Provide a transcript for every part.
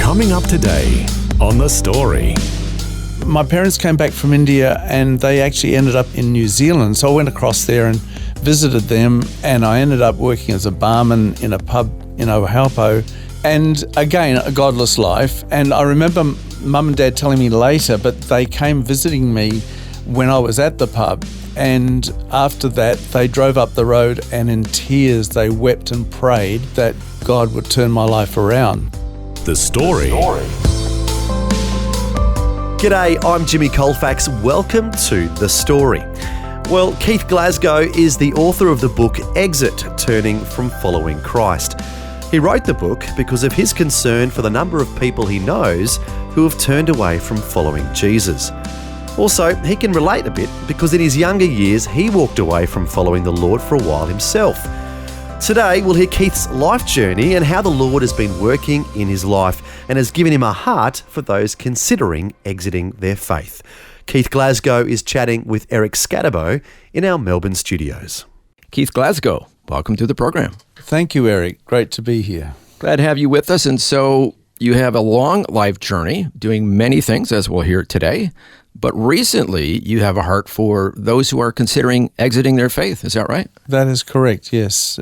Coming up today on The Story. My parents came back from India and they actually ended up in New Zealand. So I went across there and visited them, and I ended up working as a barman in a pub in Ohalpo. And again, a godless life. And I remember Mum and Dad telling me later, but they came visiting me when I was at the pub. And after that, they drove up the road and in tears they wept and prayed that God would turn my life around. The Story. G'day, I'm Jimmy Colefax. Welcome to The Story. Well, Keith Glasgow is the author of the book Exit, Turning from Following Christ. He wrote the book because of his concern for the number of people he knows who have turned away from following Jesus. Also, he can relate a bit because in his younger years, he walked away from following the Lord for a while himself. Today, we'll hear Keith's life journey and how the Lord has been working in his life and has given him a heart for those considering exiting their faith. Keith Glasgow is chatting with Eric Scatterbo in our Melbourne studios. Keith Glasgow, welcome to the program. Thank you, Eric. Great to be here. Glad to have you with us. And so you have a long life journey doing many things, as we'll hear today. But recently, you have a heart for those who are considering exiting their faith. Is that right? That is correct, yes.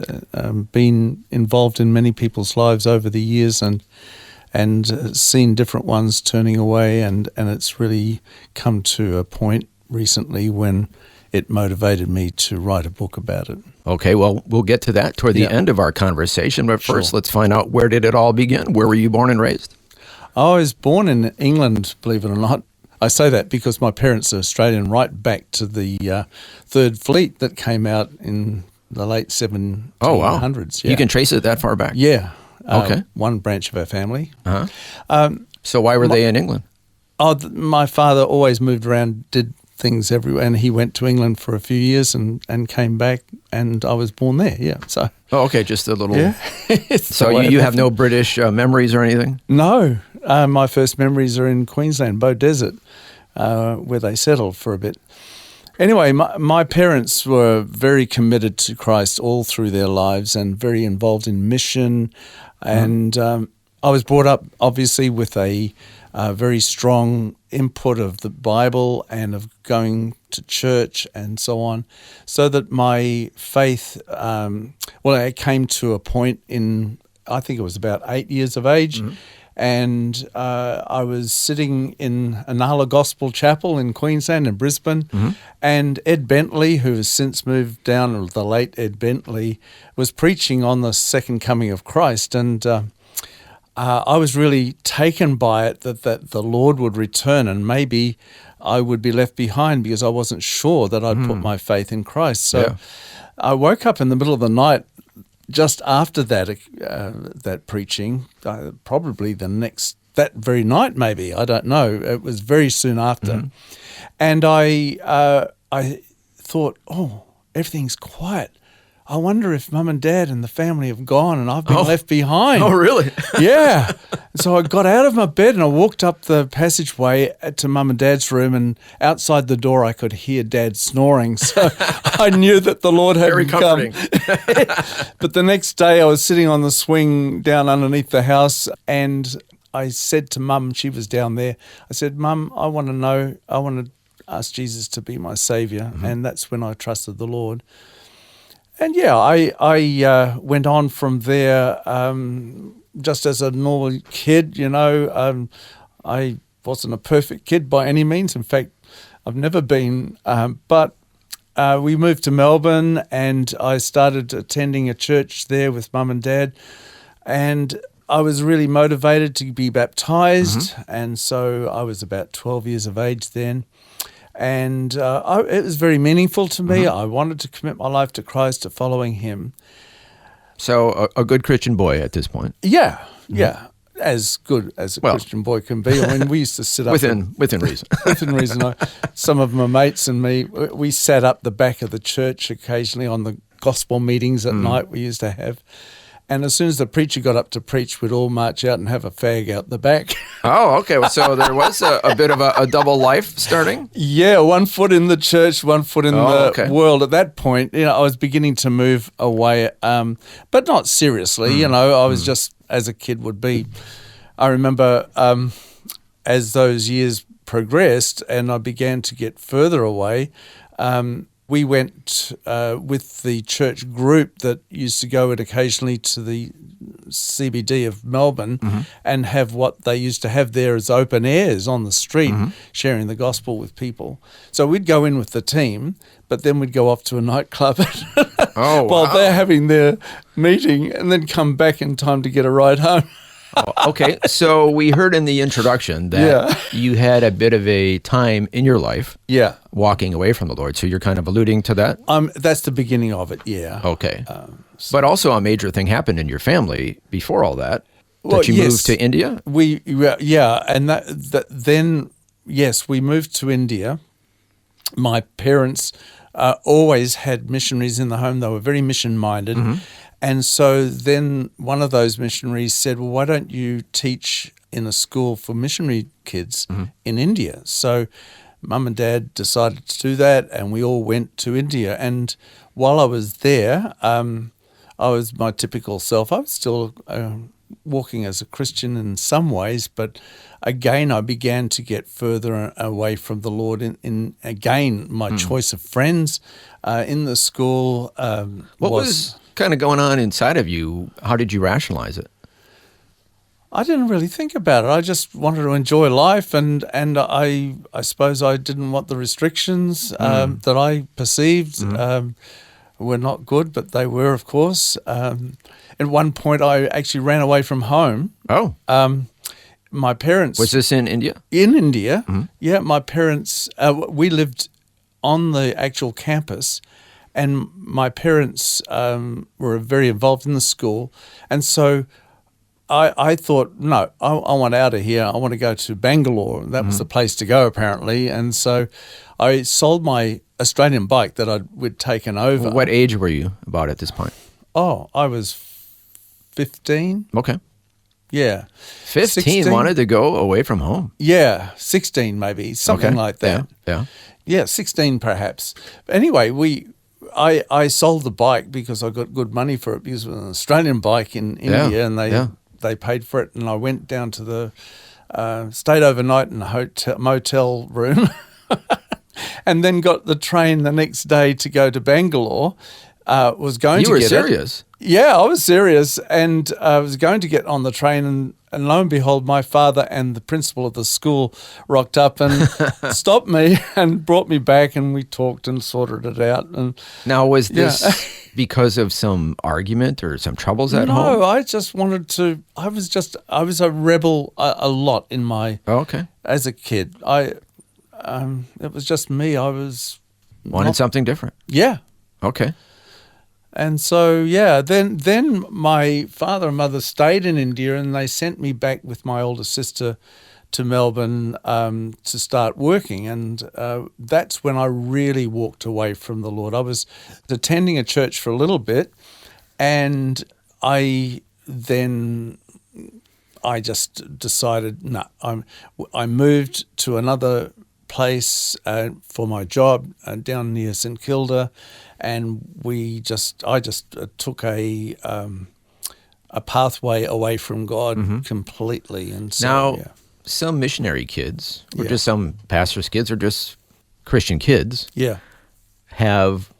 Been involved in many people's lives over the years and seen different ones turning away. And it's really come to a point recently when it motivated me to write a book about it. Okay, well, we'll get to that toward the end of our conversation. But first, Let's find out, where did it all begin? Where were you born and raised? I was born in England, believe it or not. I say that because my parents are Australian, right back to the Third Fleet that came out in the late 1700s. Oh, wow. Yeah. You can trace it that far back? Yeah. Okay. One branch of our family. Uh-huh. So why were they in England? My father always moved around, did things everywhere, and he went to England for a few years and came back, and I was born there, yeah. So. Oh, okay, just a little... Yeah. So you have no British memories or anything? No. My first memories are in Queensland, Bow Desert, where they settled for a bit. Anyway, my parents were very committed to Christ all through their lives and very involved in mission. And I was brought up, obviously, with a very strong input of the Bible and of going to church and so on, so that my faith, it came to a point in, I think it was about 8 years of age, and I was sitting in Anala Gospel Chapel in Queensland in Brisbane, and Ed Bentley, who has since moved down, the late Ed Bentley, was preaching on the second coming of Christ, and I was really taken by it that the Lord would return and maybe I would be left behind because I wasn't sure that I'd put my faith in Christ. So I woke up in the middle of the night just after that preaching, probably that very night maybe, I don't know. It was very soon after. And I thought, everything's quiet. I wonder if Mum and Dad and the family have gone and I've been left behind. Oh, really? Yeah. So I got out of my bed and I walked up the passageway to Mum and Dad's room, and outside the door I could hear Dad snoring. So I knew that the Lord had Very come. But the next day I was sitting on the swing down underneath the house, and I said to Mum, she was down there, I said, Mum, I want to ask Jesus to be my saviour. And that's when I trusted the Lord. And I went on from there just as a normal kid, I wasn't a perfect kid by any means. In fact, I've never been. But we moved to Melbourne and I started attending a church there with Mum and Dad. And I was really motivated to be baptised. And so I was about 12 years of age then. And it was very meaningful to me. I wanted to commit my life to Christ, to following him. So a good Christian boy at this point. Yeah. As good as a Christian boy can be. I mean, we used to sit up... Within reason. Within reason. Some of my mates and me, we sat up the back of the church occasionally on the gospel meetings at night we used to have. And as soon as the preacher got up to preach, we'd all march out and have a fag out the back. Oh, okay. So there was a bit of a double life starting? Yeah, 1 foot in the church, 1 foot in the world. At that point, I was beginning to move away, but not seriously. I was just, as a kid would be. I remember as those years progressed and I began to get further away, we went with the church group that used to go occasionally to the CBD of Melbourne and have what they used to have there as open airs on the street, sharing the gospel with people. So we'd go in with the team, but then we'd go off to a nightclub while they're having their meeting and then come back in time to get a ride home. Okay, so we heard in the introduction that you had a bit of a time in your life walking away from the Lord. So you're kind of alluding to that? That's the beginning of it, yeah. Okay. But also a major thing happened in your family before all that. That you moved to India? And then we moved to India. My parents always had missionaries in the home. They were very mission-minded. And so then one of those missionaries said, well, why don't you teach in a school for missionary kids in India? So Mum and Dad decided to do that, and we all went to India. And while I was there, I was my typical self. I was still walking as a Christian in some ways, but again, I began to get further away from the Lord in again, my choice of friends in the school What was kind of going on inside of you? How did you rationalize it? I didn't really think about it. I just wanted to enjoy life, and I suppose I didn't want the restrictions that I perceived were not good, but they were, of course. At one point, I actually ran away from home. Oh. My parents... Was this in India? In India, yeah. My parents, we lived on the actual campus, and my parents were very involved in the school. And so I thought, no, I want out of here. I want to go to Bangalore. That was the place to go, apparently. And so I sold my Australian bike that we'd taken over. What age were you about at this point? Oh, I was 15. Okay. Yeah. 15, 16. wanted to go away from home. Yeah, 16 maybe, something like that. Yeah, 16 perhaps. But anyway, I sold the bike because I got good money for it, because it was an Australian bike in India, and they paid for it, and I went down to the stayed overnight in a motel room, and then got the train the next day to go to Bangalore. Was going You to were get serious? It. Yeah, I was serious, and I was going to get on the train, and lo and behold, my father and the principal of the school rocked up and stopped me and brought me back, and we talked and sorted it out. And now, was this because of some argument or some troubles at home? No, I just wanted to. I was a rebel a lot in my. As a kid, it was just me. I was wanted something different. Yeah. Okay. And so, then my father and mother stayed in India, and they sent me back with my older sister to Melbourne to start working. And that's when I really walked away from the Lord. I was attending a church for a little bit, and I just decided, no, I moved to another place for my job down near St Kilda, and I just took a pathway away from God completely. And so, now, some missionary kids, or just some pastors' kids, or just Christian kids, have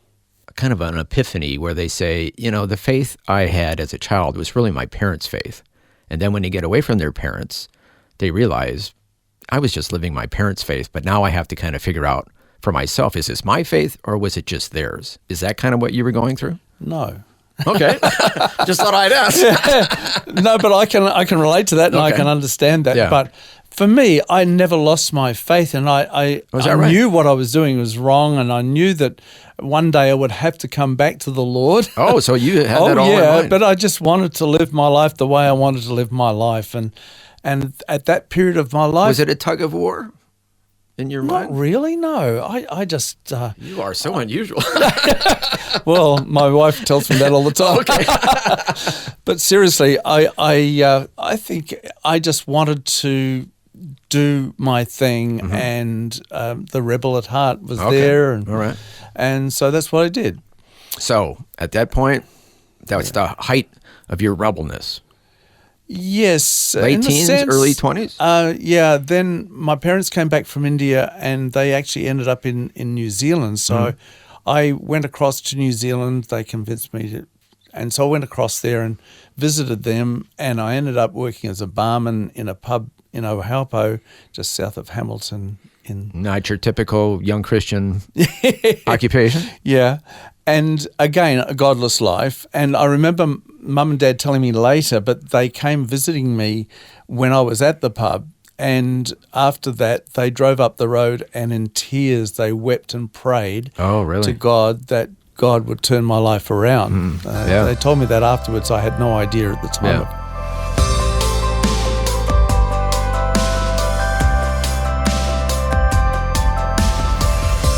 kind of an epiphany where they say, the faith I had as a child was really my parents' faith. And then when they get away from their parents, they realize, I was just living my parents' faith, but now I have to kind of figure out for myself, is this my faith or was it just theirs? Is that kind of what you were going through? No. Okay. Just thought I'd ask. No, but I can relate to that, and I can understand that. Yeah. But for me, I never lost my faith, and I knew what I was doing was wrong, and I knew that one day I would have to come back to the Lord. Oh, so you had that all in mind. But I just wanted to live my life the way I wanted to live my life, and at that period of my life, was it a tug of war in your mind? Not really, no. I just... you are so unusual. Well, my wife tells me that all the time. Okay. But seriously, I think I just wanted to do my thing, and the rebel at heart was there. And, all right. And so that's what I did. So at that point, that was the height of your rebelness. Yes. Late in a teens, sense, early 20s? Yeah, then my parents came back from India and they actually ended up in New Zealand. So I went across to New Zealand. They convinced me to, and so I went across there and visited them, and I ended up working as a barman in a pub in Ohalpo, just south of Hamilton. Not your typical young Christian occupation? Yeah. And again, a godless life. And I remember Mum and Dad telling me later, but they came visiting me when I was at the pub. And after that, they drove up the road and in tears they wept and prayed to God that God would turn my life around. They told me that afterwards. I had no idea at the time. Yeah.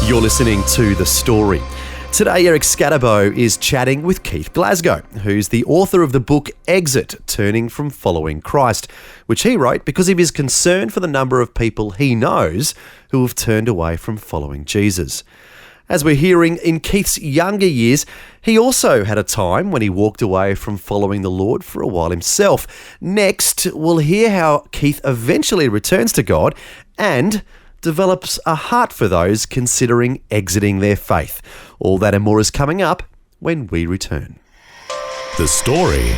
You're listening to The Story. Today, Eric Scatterbo is chatting with Keith Glasgow, who's the author of the book Exit, Turning from Following Christ, which he wrote because of his concern for the number of people he knows who have turned away from following Jesus. As we're hearing, in Keith's younger years, he also had a time when he walked away from following the Lord for a while himself. Next, we'll hear how Keith eventually returns to God and develops a heart for those considering exiting their faith. All that and more is coming up when we return. The Story.